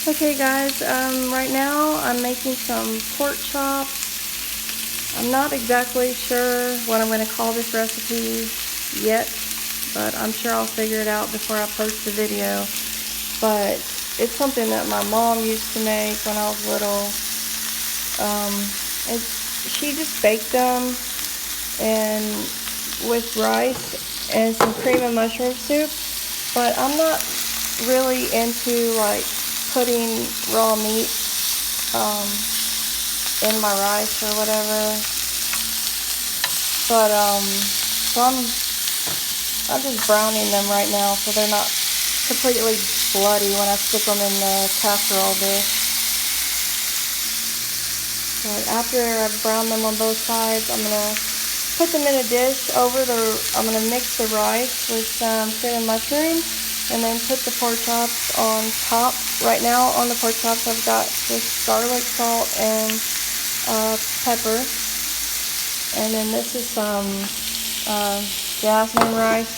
Okay guys, right now I'm making some pork chops. I'm not exactly sure what I'm going to call this recipe yet, but I'm sure I'll figure it out before I post the video. But it's something that my mom used to make when I was little. She just baked them and with rice and some cream and mushroom soup. But I'm not really into like putting raw meat in my rice or whatever. But so I'm just browning them right now so they're not completely bloody when I stick them in the casserole dish. But after I've browned them on both sides, I'm gonna put them in a dish I'm gonna mix the rice with some cream and mushroom and then put the pork chops on top. Right now on the pork chops I've got just garlic, salt, and pepper. And then this is some jasmine rice.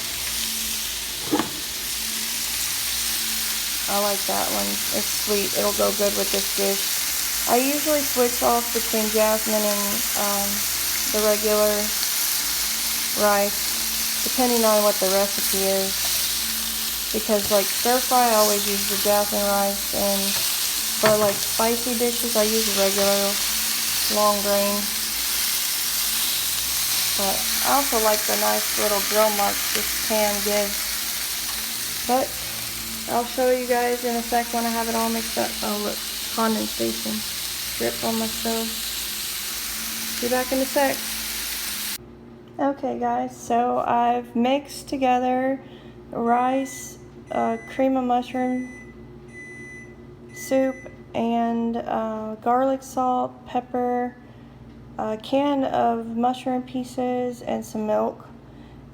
I like that one. It's sweet. It'll go good with this dish. I usually switch off between jasmine and the regular rice, depending on what the recipe is. Because like stir fry, I always use the jasmine rice, and for like spicy dishes, I use regular long grain. But I also like the nice little grill marks this pan gives. But I'll show you guys in a sec when I have it all mixed up. Oh look, condensation drip on my stove. Be back in a sec. Okay guys, so I've mixed together rice, cream of mushroom soup, and garlic salt, pepper, a can of mushroom pieces, and some milk.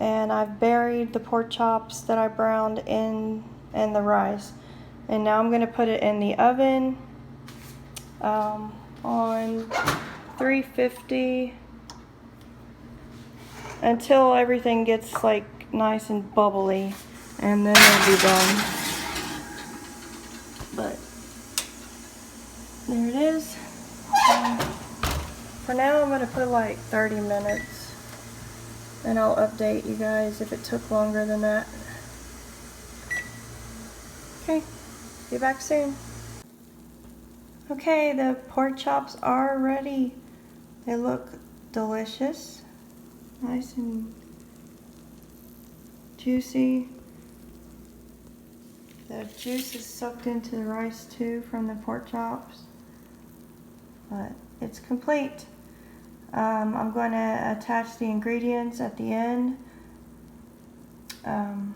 And I've buried the pork chops that I browned in the rice. And now I'm going to put it in the oven on 350 until everything gets like nice and bubbly, and then it'll be done. But there it is. For now I'm going to put like 30 minutes, and I'll update you guys if it took longer than that. Okay, be back soon. Okay, the pork chops are ready. They look delicious. Nice and juicy. The juice is soaked into the rice too from the pork chops. But it's complete. I'm going to attach the ingredients at the end and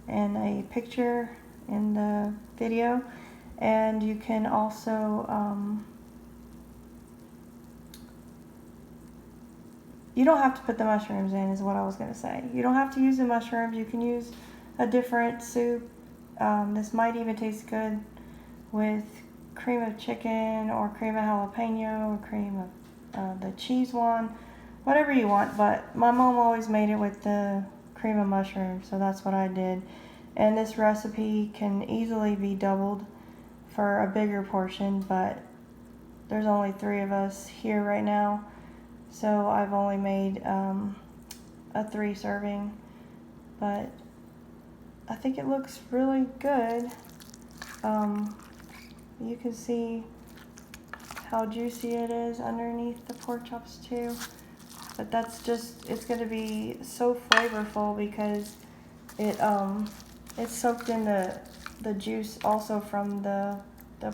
a picture in the video. And you can also you don't have to put the mushrooms in, is what I was going to say. You don't have to use the mushrooms. You can use a different soup. This might even taste good with cream of chicken or cream of jalapeno or cream of the cheese one, whatever you want. But my mom always made it with the cream of mushroom, so that's what I did. And this recipe can easily be doubled for a bigger portion, but there's only 3 of us here right now. So I've only made a 3 serving, but I think it looks really good. You can see how juicy it is underneath the pork chops too. But that's just, it's going to be so flavorful because it's soaked in the juice also from the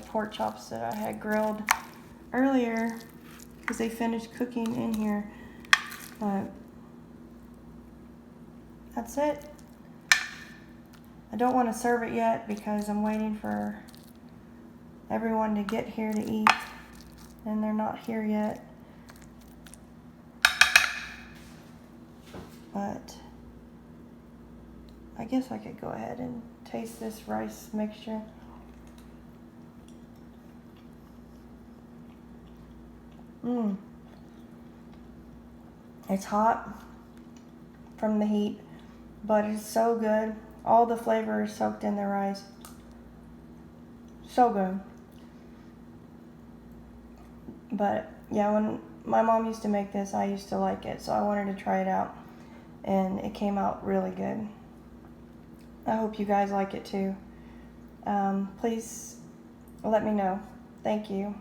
pork chops that I had grilled earlier, because they finished cooking in here. But that's it. I don't want to serve it yet because I'm waiting for everyone to get here to eat, and they're not here yet. But I guess I could go ahead and taste this rice mixture. It's hot from the heat, but it's so good. All the flavor is soaked in the rice. So good. But yeah, when my mom used to make this, I used to like it, so I wanted to try it out, and it came out really good. I hope you guys like it too. Please let me know. Thank you.